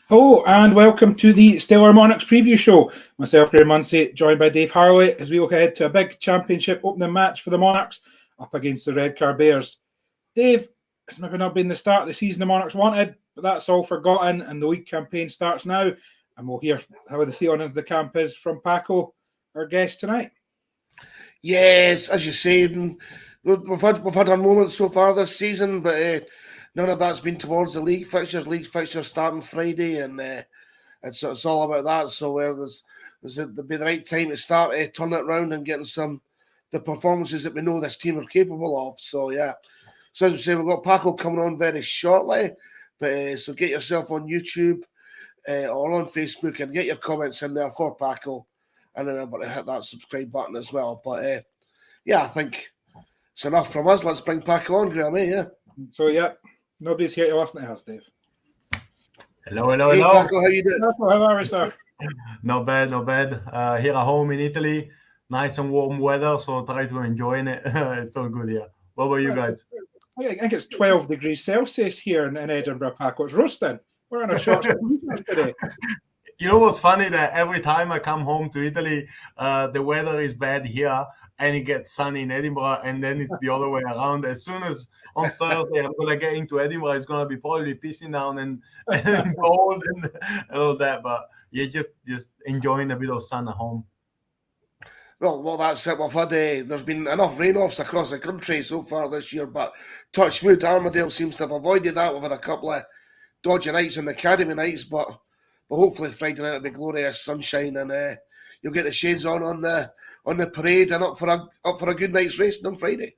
Hello and welcome to the Stellar Monarchs preview show. Myself, Graham Munsey, joined by Dave Harley as we look ahead to a big championship opening match for the Monarchs up against the Redcar Bears. Dave, it's maybe not been the start of the season the Monarchs wanted, but that's all forgotten and the league campaign starts now. And we'll hear how the feeling of the camp is from Paco, our guest tonight. Yes, as you said, we've had our moments so far this season, but none of that's been towards the league fixtures. League fixtures starting Friday, and it's all about that. So there'll be the right time to start turning it around and getting the performances that we know this team are capable of. So yeah, so as we say, we've got Paco coming on very shortly, but so get yourself on YouTube or on Facebook and get your comments in there for Paco. And remember to hit that subscribe button as well. But yeah, I think it's enough from us. Let's bring Paco on, Graham. Yeah. So yeah, nobody's here to listen to us, Dave. Hello. Hey, Paco, how you doing? How are we, sir? Not bad. Here at home in Italy, nice and warm weather, so try to enjoy it. It's all good here. What about you guys? I think it's 12 degrees Celsius here in Edinburgh, Paco. It's roasting. We're in a short today. You know what's funny? That every time I come home to Italy, the weather is bad here and it gets sunny in Edinburgh, and then it's the other way around. As soon as on Thursday I'm going to get into Edinburgh, it's going to be probably pissing down and cold and all that. But you're just enjoying a bit of sun at home. Well, that's it. We've had there's been enough rain-offs across the country so far this year, but touch wood, Armadale seems to have avoided that. We've had a couple of dodgy nights and academy nights, but hopefully Friday night will be glorious sunshine, and you'll get the shades on the parade and up for a good night's racing on Friday.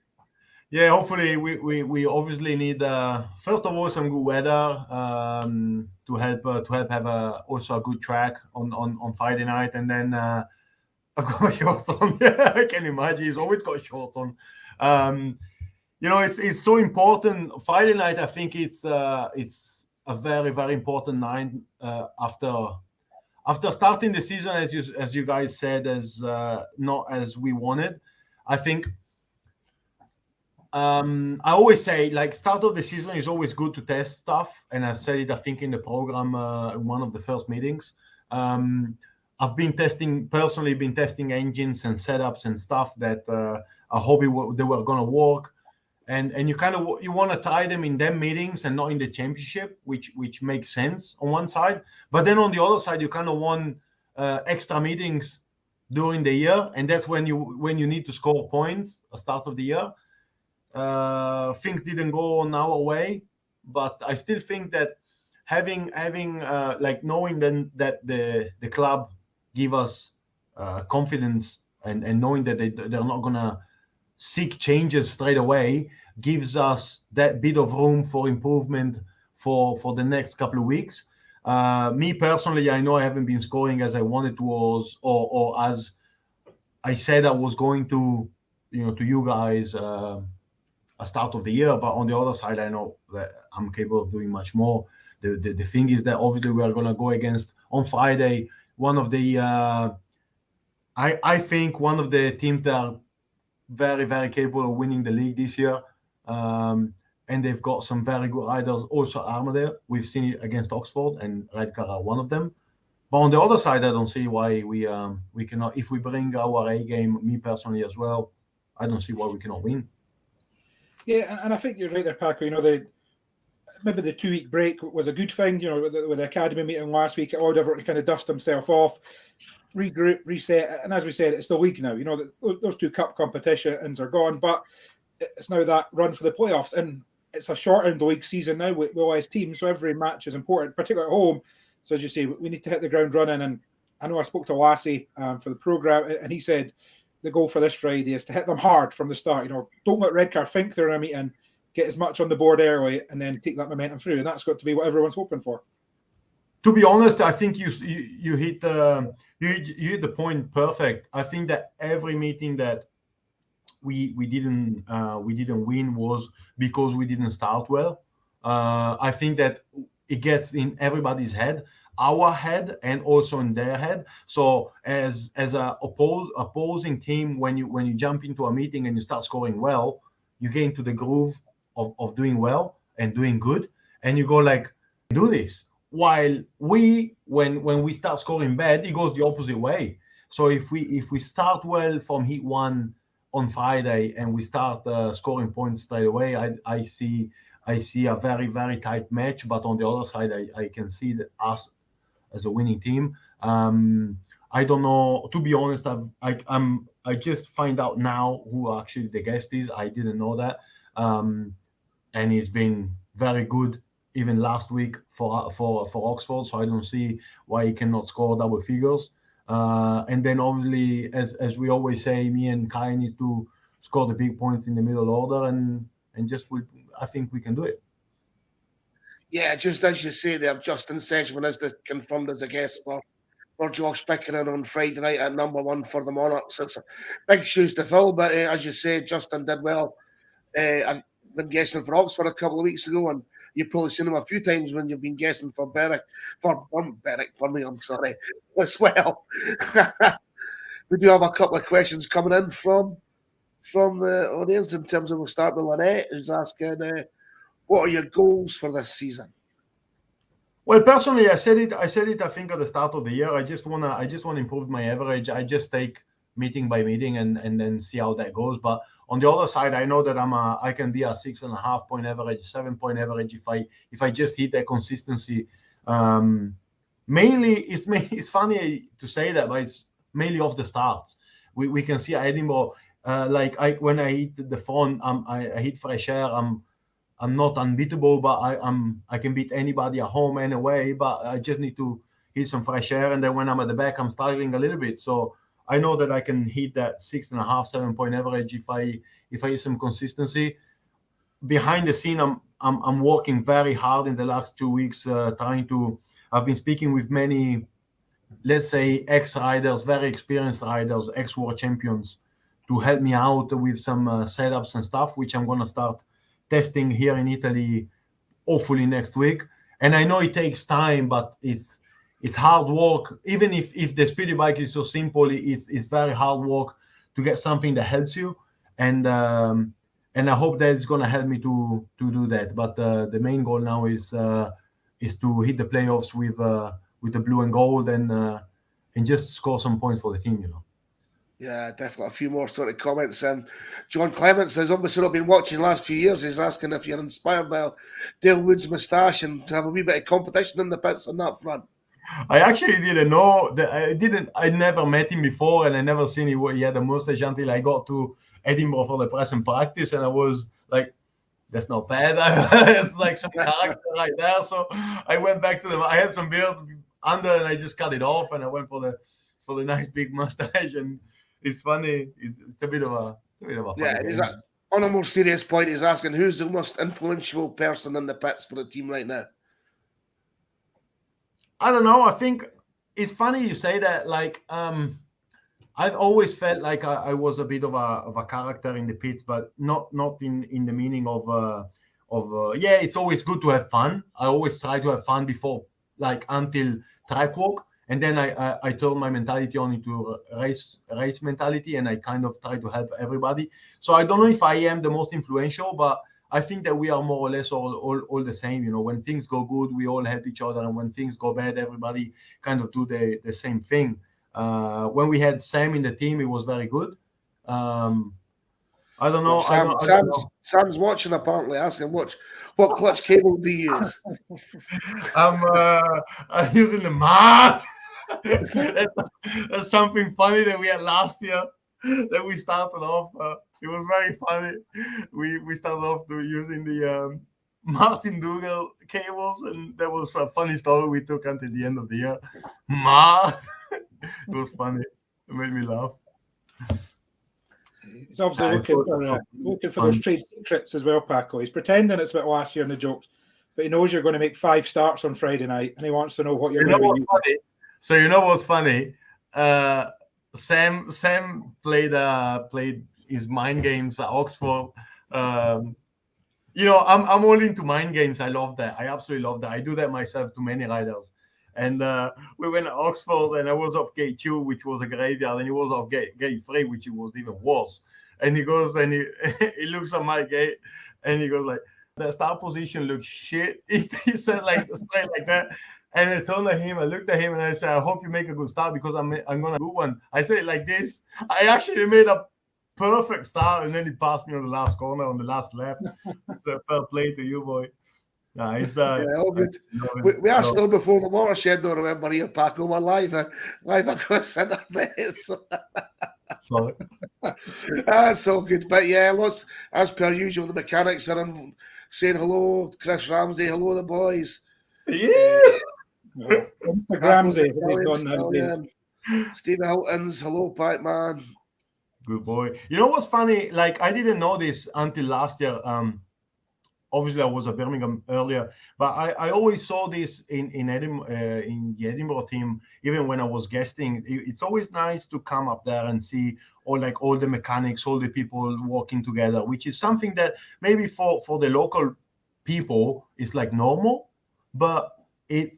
Yeah, hopefully we obviously need first of all some good weather to help have also a good track on Friday night, and then I've got my shorts on. I can imagine he's always got shorts on. It's so important. Friday night, I think it's a very, very important night after starting the season, as you guys said, as not as we wanted. I think I always say, like, start of the season is always good to test stuff, and I said it, I think, in the program in one of the first meetings. I've been personally testing engines and setups and stuff that I hope they were going to work. And you kind of you want to try them in them meetings and not in the championship, which makes sense on one side. But then on the other side, you kind of want extra meetings during the year, and that's when you need to score points at the start of the year. Things didn't go on our way, but I still think that having like knowing then that the club give us confidence and knowing that they're not gonna seek changes straight away gives us that bit of room for improvement for the next couple of weeks. Me personally, I know I haven't been scoring as I wanted to, or as I said I was going to, to you guys a start of the year. But on the other side, I know that I'm capable of doing much more. The thing is that obviously we are going to go against on Friday one of the I think one of the teams that are very, very capable of winning the league this year. And they've got some very good riders also Armadale. We've seen it against Oxford, and Redcar are one of them. But on the other side, I don't see why we cannot. If we bring our A game, me personally as well, I don't see why we cannot win. Yeah, and I think you're right there, Paco. Maybe the 2-week break was a good thing. With the academy meeting last week, it allowed everyone to kind of dust himself off, regroup, reset. And as we said, it's the league now. Those two cup competitions are gone, but it's now that run for the playoffs, and it's a shortened league season now with less teams, so every match is important, particularly at home. So as you say, we need to hit the ground running. And I know I spoke to Lassie for the program, and he said the goal for this Friday is to hit them hard from the start. Don't let Redcar think they're in a meeting. Get as much on the board early, and then take that momentum through. And that's got to be what everyone's hoping for. To be honest, I think you hit the point perfect. I think that every meeting that we didn't win was because we didn't start well. I think that it gets in everybody's head, our head, and also in their head. So as a opposing team, when you jump into a meeting and you start scoring well, you get into the groove of doing well and doing good, and you go like, do this. while when we start scoring bad, it goes the opposite way. So if we start well from heat 1 on Friday and we start scoring points straight away, I see a very, very tight match. But on the other side, I can see that us as a winning team. I don't know, to be honest. I just find out now who actually the guest is. I didn't know that, and he's been very good even last week for Oxford. So I don't see why he cannot score double figures. And then obviously, as we always say, me and Kai need to score the big points in the middle order, and I think we can do it. Yeah, just as you say there, Justin Sedgman is confirmed as a guest for Josh Pickering on Friday night at number 1 for the Monarchs. It's big shoes to fill, but as you say, Justin did well. I've been guessing for Oxford a couple of weeks ago, and you've probably seen him a few times when you've been guessing for Birmingham, sorry, as well. We do have a couple of questions coming in from the audience in terms of, we'll start with Lynette, who's asking, what are your goals for this season? Well, personally, I said it. I think at the start of the year. I just wanna improve my average. I just take meeting by meeting and then see how that goes. But on the other side, I know that I can be a 6.5 point average, 7 point average if I just hit that consistency. Mainly, it's funny to say that, but it's mainly off the starts. We can see at Edinburgh, when I hit the phone, I hit fresh air. I'm not unbeatable, but I can beat anybody at home and away. But I just need to hit some fresh air, and then when I'm at the back, I'm struggling a little bit. So I know that I can hit that 6.5, 7 point average if I hit some consistency. Behind the scene, I'm working very hard in the last 2 weeks, trying to. I've been speaking with many, let's say, ex-riders, very experienced riders, ex-world champions, to help me out with some setups and stuff, which I'm gonna start testing here in Italy, hopefully next week. And I know it takes time, but it's hard work. Even if the speedy bike is so simple, it's very hard work to get something that helps you. And I hope that it's gonna help me to do that. But the main goal now is to hit the playoffs with the blue and gold and just score some points for the team, you know. Yeah, definitely. A few more sort of comments. And John Clements has obviously not been watching the last few years. He's asking if you're inspired by Dale Wood's moustache and to have a wee bit of competition in the pits on that front. I actually didn't know that. I never met him before, and I never seen he had a mustache until I got to Edinburgh for the press and practice, and I was like, "That's not bad." It's like some character right there. So I went back to I had some beard under, and I just cut it off, and I went for the nice big mustache. And it's funny. It's a bit of a funny game. On a more serious point, he's asking who's the most influential person in the pits for the team right now. I don't know. I think it's funny you say that. Like, I've always felt like I was a bit of a character in the pits, but not in the meaning of yeah. It's always good to have fun. I always try to have fun before, like, until track walk, and then I turn my mentality on into race mentality, and I kind of try to help everybody. So I don't know if I am the most influential, but I think that we are more or less all the same. You know, when things go good, we all help each other, and when things go bad, everybody kind of do the same thing. When we had Sam in the team, it was very good. I don't know. Sam's watching apparently, asking what clutch cable do you use? I'm using the mat. That's something funny that we had last year that we started off. It was very funny. We started off using the Martin Dougal cables, and that was a funny story we took until the end of the year. It was funny. It made me laugh. He's obviously looking for those trade secrets as well, Paco. He's pretending it's about last year in the jokes, but he knows you're going to make 5 starts on Friday night, and he wants to know what you're going to do. Funny? So you know what's funny? Sam played his mind games at Oxford. You know, I'm all into mind games. I love that. I absolutely love that. I do that myself to many riders. And we went to Oxford, and I was off gate 2, which was a graveyard, and he was off gate 3, which was even worse. And he goes and he looks at my gate, and he goes like, "The start position looks shit." He said like straight like that. And I turned at him, I looked at him, and I said, I hope you make a good start because I'm going to do one. I said it like this. I actually made a perfect start, and then he passed me on the last corner, on the last lap. So fair play to you, boy. Nah, it's, all good. We are still before the watershed, though, remember here, Paco. We're live across internet. So. Sorry. That's all good. But yeah, lots, as per usual, the mechanics are saying hello. Chris Ramsey, hello, the boys. Yeah. Ramsey, Stephen Hilton's, hello, Pac-Man. Good boy. You know what's funny? Like, I didn't know this until last year. Obviously, I was at Birmingham earlier, but I always saw this in the Edinburgh team, even when I was guesting. It's always nice to come up there and see all the mechanics, all the people working together, which is something that maybe for the local people is like normal, but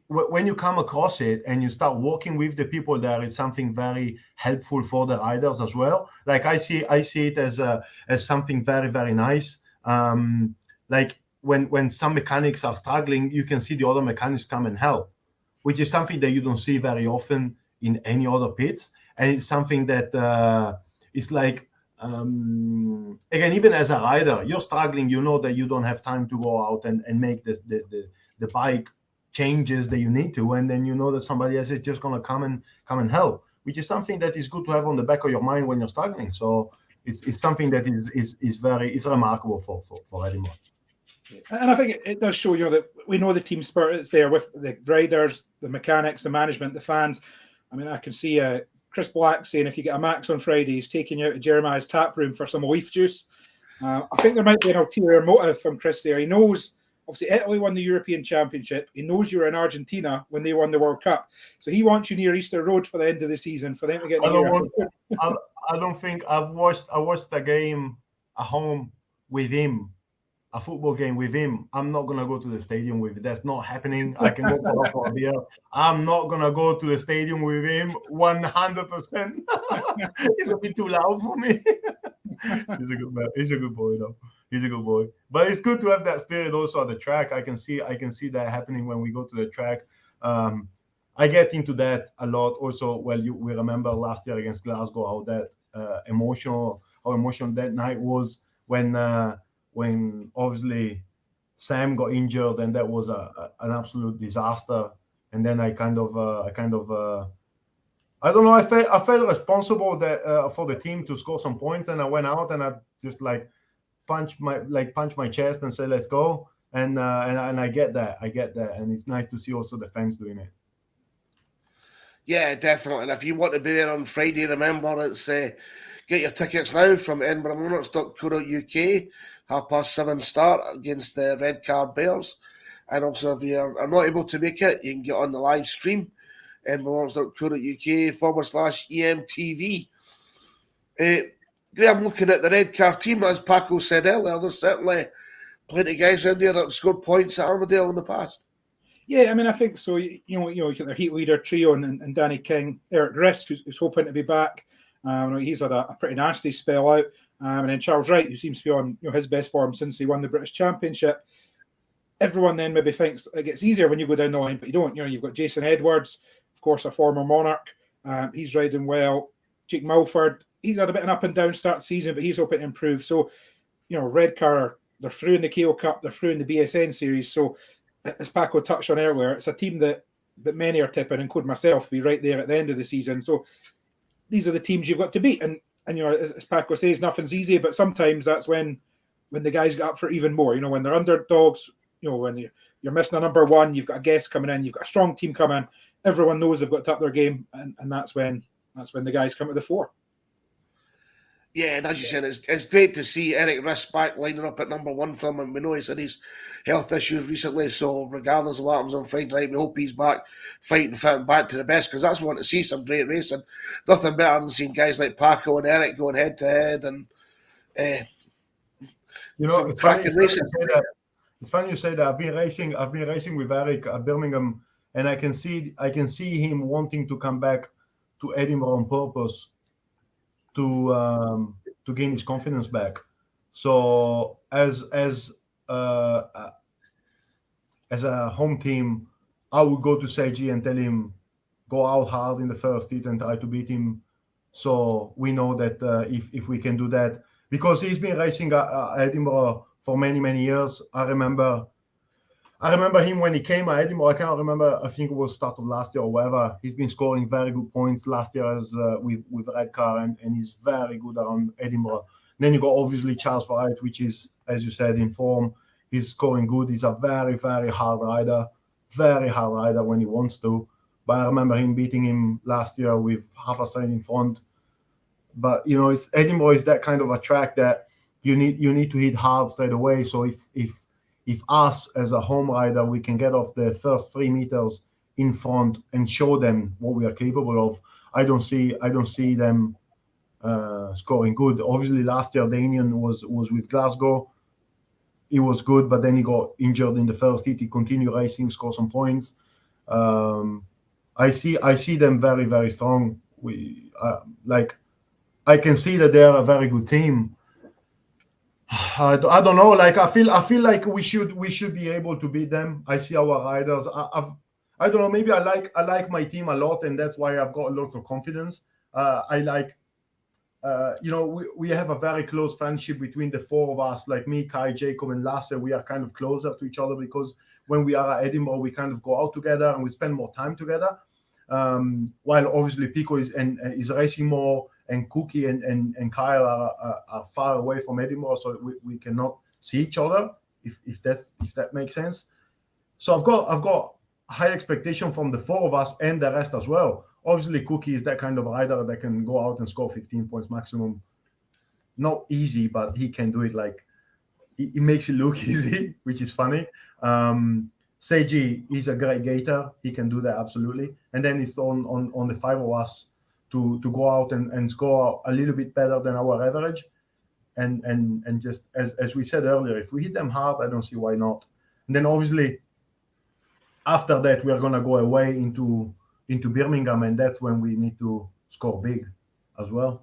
when you come across it and you start working with the people there, it's something very helpful for the riders as well. Like I see it as something very, very nice. Like when some mechanics are struggling, you can see the other mechanics come and help, which is something that you don't see very often in any other pits. And it's something that is like, again, even as a rider, you're struggling, you know that you don't have time to go out and make the bike changes that you need to, and then you know that somebody else is just going to come and help, which is something that is good to have on the back of your mind when you're struggling. So it's something that is remarkable for Edinburgh. And I think it does show, that we know the team spirit that's there with the riders, the mechanics, the management, the fans. I mean, I can see Chris Black saying if you get a max on Friday, he's taking you out to Jeremiah's tap room for some leaf juice. I think there might be an ulterior motive from Chris there. He knows, obviously, Italy won the European Championship. He knows you were in Argentina when they won the World Cup. So he wants you near Easter Road for the end of the season for them to get I don't think I watched a game at home with him, a football game with him. I'm not going to go to the stadium with him. That's not happening. I can go for a beer. I'm not going to go to the stadium with him 100%. It's a bit too loud for me. He's a good man. He's a good boy, though. He's a good boy. But it's good to have that spirit also at the track. I can see that happening when we go to the track. I get into that a lot. Also, we remember last year against Glasgow how that emotional that night was when obviously Sam got injured, and that was an absolute disaster. And then I don't know. I felt responsible that for the team to score some points, and I went out and I just punch my chest and say let's go. And I get that, and it's nice to see also the fans doing it. Yeah, definitely. And if you want to be there on Friday, remember it's get your tickets now from edinburghmonarchs.co.uk. 7:30 start against the Redcar Bears. And also, if you are not able to make it, you can get on the live stream, edinburghmonarchs.co.uk/EMTV. Graham, looking at the Redcar team, as Paco said earlier, there's certainly plenty of guys in there that have scored points at Armadale in the past. Yeah, I mean, I think so. You get their heat leader trio and Danny King, Eric Grist, who's hoping to be back. He's had a pretty nasty spell out, and then Charles Wright, who seems to be on his best form since he won the British Championship. Everyone then maybe thinks it gets easier when you go down the line, but you don't. You've got Jason Edwards, of course, a former Monarch. He's riding well. Jake Mulford, he's had a bit of an up and down start season, but he's hoping to improve. So, Redcar, they're through in the KO Cup, they're through in the BSN series. So, as Paco touched on earlier, it's a team that many are tipping, including myself, to be right there at the end of the season. So these are the teams you've got to beat. And as Paco says, nothing's easy, but sometimes that's when the guys get up for even more. When they're underdogs, when you're missing a number one, you've got a guest coming in, you've got a strong team coming, everyone knows they've got to up their game, and that's when the guys come to the fore. Yeah, and as you said, it's great to see Eric Riss back lining up at number one for him, and we know he's had his health issues recently, so regardless of what happens on Friday night, we hope he's back fighting fit and back to the best, because that's what to see, some great racing. Nothing better than seeing guys like Paco and Eric going head to head, and it's cracking racing. It's funny you say that. I've been racing with Eric at Birmingham, and I can see him wanting to come back to Edinburgh on purpose to gain his confidence back. So as a home team, I would go to Seiji and tell him, go out hard in the first heat and try to beat him. So we know that if we can do that, because he's been racing Edinburgh for many, many years. I remember him when he came at Edinburgh. I cannot remember. I think it was start of last year or whatever. He's been scoring very good points last year as with Redcar, and he's very good around Edinburgh. Then you got obviously Charles Wright, which is, as you said, in form. He's scoring good. He's a very, very hard rider when he wants to. But I remember him beating him last year with half a straight in front. But it's Edinburgh is that kind of a track that you need to hit hard straight away. So if us as a home rider, we can get off the first 3 meters in front and show them what we are capable of, I don't see them scoring good. Obviously, last year Damien was with Glasgow. He was good, but then he got injured in the first heat. He continued racing, scored some points. I see them very, very strong. I can see that they are a very good team. I don't know. I feel like we should be able to beat them. I see our riders. I don't know. Maybe I like my team a lot, and that's why I've got lots of confidence. We have a very close friendship between the 4 of us, like me, Kai, Jacob, and Lasse. We are kind of closer to each other because when we are at Edinburgh, we kind of go out together and we spend more time together. While obviously Pico is racing more, and Cookie and Kyle are far away from Edinburgh, so we cannot see each other. If that makes sense. So I've got high expectation from the 4 of us and the rest as well. Obviously, Cookie is that kind of rider that can go out and score 15 points maximum. Not easy, but he can do it. It makes it look easy, which is funny. Seiji is a great gator. He can do that absolutely. And then it's on the 5 of us to go out and score a little bit better than our average. And just as we said earlier, if we hit them hard, I don't see why not. And then obviously after that, we are going to go away into Birmingham, and that's when we need to score big as well.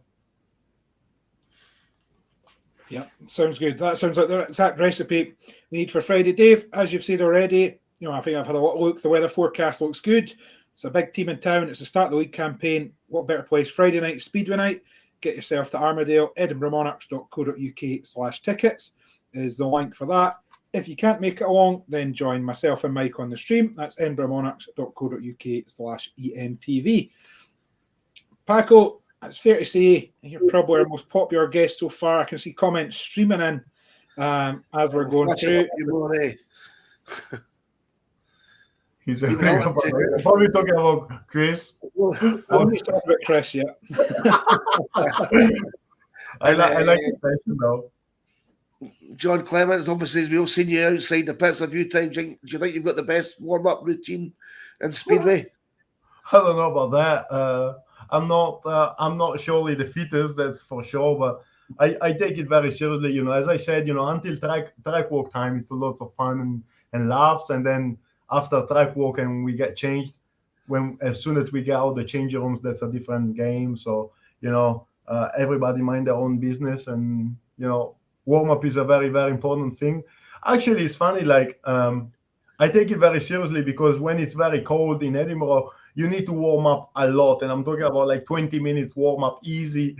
Yeah, sounds good. That sounds like the exact recipe we need for Friday. Dave, as you've said already, I think I've had a lot of look. The weather forecast looks good. It's a big team in town. It's the start of the league campaign. What better place? Friday night, Speedway night. Get yourself to Armadale. EdinburghMonarchs.co.uk/tickets is the link for that. If you can't make it along, then join myself and Mike on the stream. That's EdinburghMonarchs.co.uk/EMTV. Paco, it's fair to say you're probably our most popular guest so far. I can see comments streaming in as we're going through. He's probably talking about Chris. I'm just talking about Chris, yeah. I like the question though. John Clements, obviously, as we all seen you outside the pits a few times. Do you think you've got the best warm-up routine in Speedway? I don't know about that. I'm not surely the fittest, that's for sure, but I take it very seriously. As I said, until track walk time, it's a lot of fun and laughs, and then after track walk and we get changed, as soon as we get out the changing rooms, that's a different game. So everybody mind their own business, and warm up is a very, very important thing. Actually, it's funny. I take it very seriously because when it's very cold in Edinburgh, you need to warm up a lot, and I'm talking about 20 minutes warm up easy.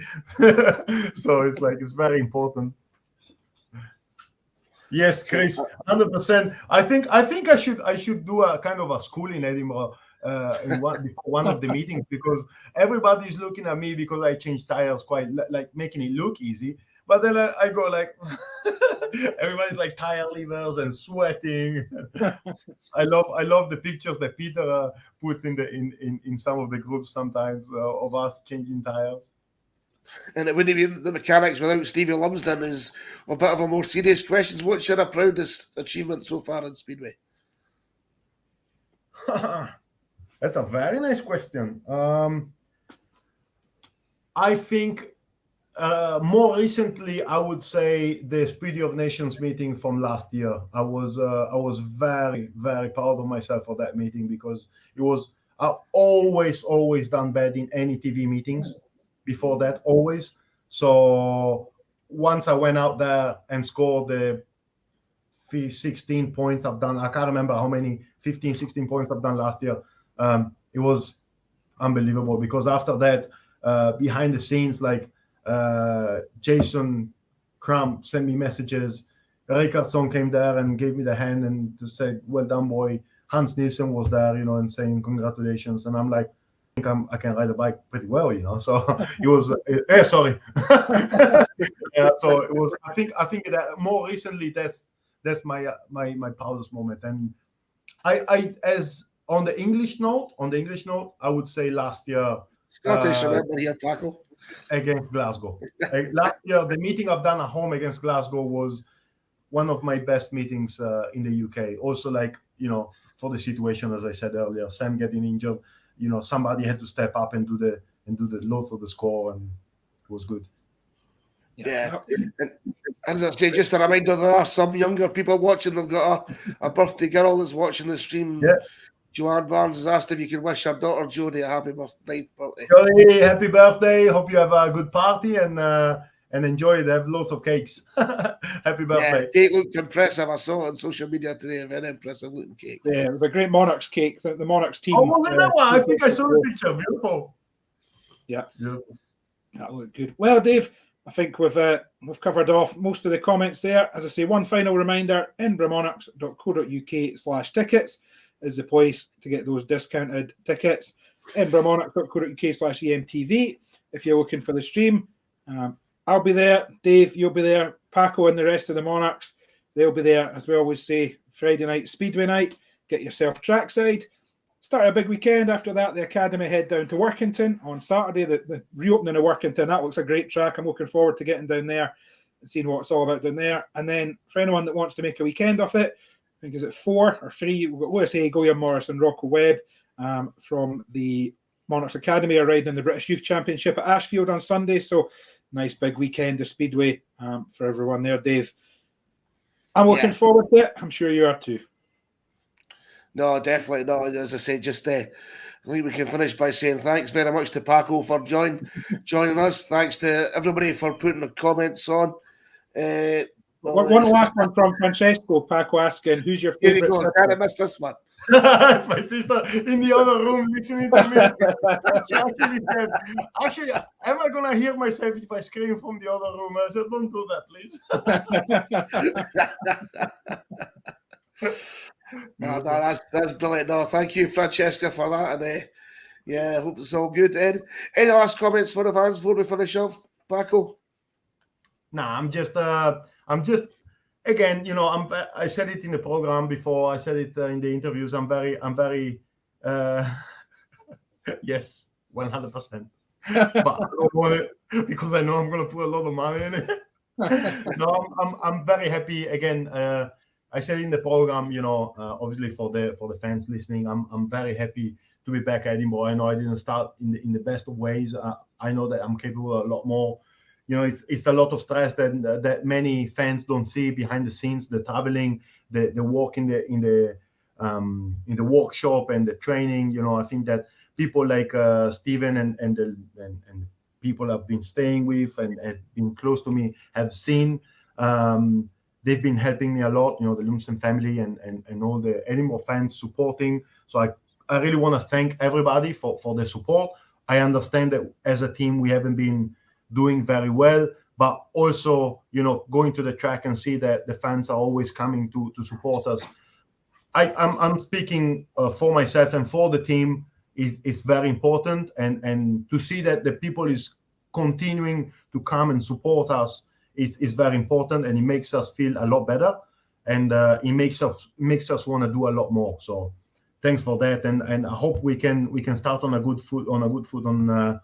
So it's very important. Yes, Chris, 100%. I think I should do a kind of a school in Edinburgh before one of the meetings, because everybody's looking at me because I change tires quite making it look easy. But then I go everybody's tire levers and sweating. I love the pictures that Peter puts in some of the groups sometimes of us changing tires. And it wouldn't be the mechanics without Stevie Lumsden. Is a bit of a more serious question. What's your proudest achievement so far in Speedway? That's a very nice question. I think more recently, I would say the Speedy of Nations meeting from last year. I was very, very proud of myself for that meeting, because I've always done bad in any TV meetings before that, always. So once I went out there and scored the 16 points, I can't remember how many, 15, 16 points I've done last year. It was unbelievable because after that, behind the scenes, like Jason Crump sent me messages. Redcar came there and gave me the hand and to say, well done, boy. Hans Nielsen was there, and saying congratulations. And I'm like, I think I can ride a bike pretty well, So it was, sorry. Yeah, so it was, I think that more recently, that's my proudest moment. And I as on the English note, I would say last year, Scottish, remember here, Paco? Against Glasgow. Last year, the meeting I've done at home against Glasgow was one of my best meetings in the UK. Also, for the situation, as I said earlier, Sam getting injured, somebody had to step up and do the loads of the score, and it was good. Yeah. And as I say, just a reminder, there are some younger people watching. We've got a birthday girl that's watching the stream. Yeah. Joanne Barnes has asked if you can wish her daughter Jodie a happy birthday. Jodie, happy birthday. Hope you have a good party and enjoy it. Have lots of cakes. Happy birthday. Yeah, cake looked impressive. I saw it on social media today. A very impressive looking cake. Yeah, it was a great Monarchs cake. The Monarchs team. Oh, was it that one? I think I saw the picture. Beautiful. Yeah. Beautiful. That looked good. Well, Dave, I think we've covered off most of the comments there. As I say, one final reminder, edinburghmonarchs.co.uk/tickets is the place to get those discounted tickets. edinburghmonarchs.co.uk/EMTV if you're looking for the stream. I'll be there. Dave, you'll be there. Paco and the rest of the Monarchs, they'll be there. As we always say, Friday night, Speedway night. Get yourself trackside. Start a big weekend. After that, the Academy head down to Workington on Saturday. The reopening of Workington, that looks a great track. I'm looking forward to getting down there and seeing what it's all about down there. And then for anyone that wants to make a weekend of it, I think is it 4 or 3? We've got Lewis Hay, William Morris, and Rocco Webb from the Monarchs Academy are riding in the British Youth Championship at Ashfield on Sunday. So nice big weekend of Speedway for everyone there, Dave. I'm looking forward to it. I'm sure you are too. No, definitely not. As I said, just I think we can finish by saying thanks very much to Paco for joining us. Thanks to everybody for putting the comments on. One last one from Francesco. Paco asking, who's your favourite sister? I can't miss this one. It's my sister in the other room listening to me. Actually, am I going to hear myself if I scream from the other room? I said, don't do that, please. No, that's brilliant. No, thank you, Francesca, for that. And I hope it's all good. Any last comments for the fans before we finish off, Paco? Nah, I'm just again, I said it in the program before. I said it in the interviews. I'm very yes, 100%. But I don't want it because I know I'm going to put a lot of money in it. No, I'm very happy again. I said in the program, obviously for the fans listening, I'm very happy to be back at Edinburgh. I know I didn't start in the best of ways. I know that I'm capable of a lot more. It's a lot of stress that many fans don't see behind the scenes. The traveling, the work in the workshop and the training. I think that people like Stephen and people I've been staying with and have been close to me have seen. They've been helping me a lot, the Lumsden family and all the Edinburgh fans supporting. So I really want to thank everybody for the support. I understand that as a team, we haven't been doing very well, but also, going to the track and see that the fans are always coming to support us. I'm speaking for myself and for the team. It's very important. And to see that the people is continuing to come and support us is very important, and it makes us feel a lot better, and it makes us want to do a lot more. So thanks for that, and I hope we can start on a good foot on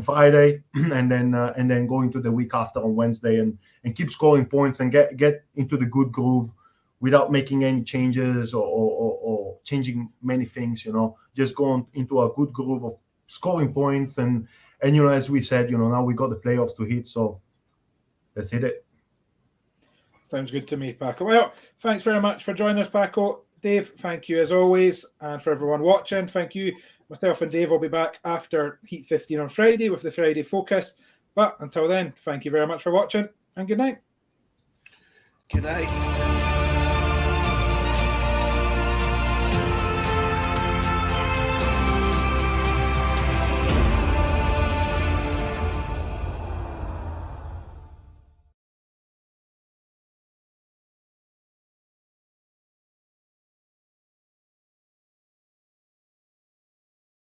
Friday, and then go into the week after on Wednesday and keep scoring points and get into the good groove without making any changes or changing many things. Just going into a good groove of scoring points and as we said, now we got the playoffs to hit, so. That's it. Sounds good to me, Paco. Well, thanks very much for joining us, Paco. Dave, thank you as always. And for everyone watching, thank you. Myself and Dave will be back after Heat 15 on Friday with the Friday Focus. But until then, thank you very much for watching and good night. Good night.